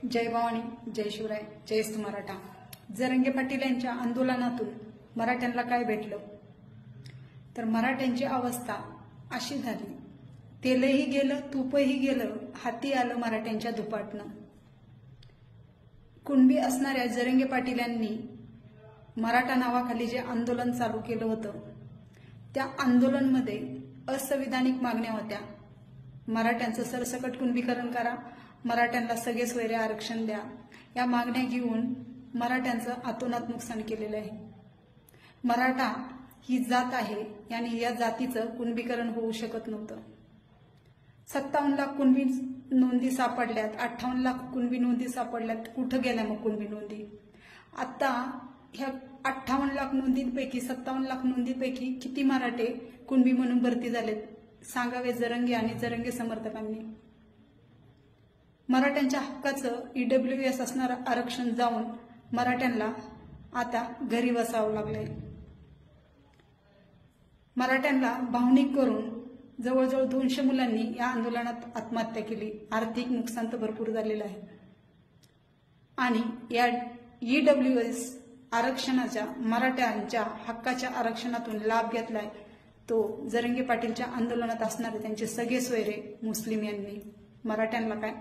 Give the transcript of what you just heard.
जय भवानी, जय शिवराय, जयस्त मराठा। जरांगे पाटील यांच्या आंदोलनातून मराठ्यांना काय भेटलं? तर मराठ्यांची अवस्था अशी झाली, तेलही गेलं, तूपही गेलं, हाती आलं मराठ्यांच्या दुपाटनं। कुणबी असणाऱ्या जरांगे पाटील यांनी मराठा नावाखाली जे आंदोलन चालू केलं होतं, त्या आंदोलनामध्ये असंविधानिक मागण्या होत्या। मराठ्यांचं सरसकट कुणबीकरण करा, मराठ्यांना सगळे सोयरे आरक्षण द्या, या मागण्या घेऊन मराठ्यांचं अतोनात नुकसान केलेलं आहे। मराठा ही जात आहे आणि या जातीचं कुणबीकरण होऊ शकत नव्हतं। 57 लाख कुणबी नोंदी सापडल्यात, 58 लाख कुणबी नोंदी सापडल्यात, कुठं गेल्या मग कुणबी नोंदी? आता ह्या 58 लाख नोंदींपैकी 57 लाख नोंदींपैकी किती मराठे कुणबी म्हणून भरती झालेत सांगावे जरंगे आणि जरंगे समर्थकांनी। मराठ्यांच्या हक्काचं EWS असणारं आरक्षण जाऊन मराठ्यांना आता घरी बसावं लागलंय। मराठ्यांना भावनिक करून जवळजवळ 200 मुलांनी या आंदोलनात आत्महत्या केली। आर्थिक नुकसान तर भरपूर झालेलं आहे आणि या EWS आरक्षणाच्या मराठ्यांच्या हक्काच्या आरक्षणातून लाभ घेतलाय तो जरांगे पाटीलच्या आंदोलनात असणारे त्यांचे सगळे सोयरे मुस्लिम यांनी। मराठ्यांना काय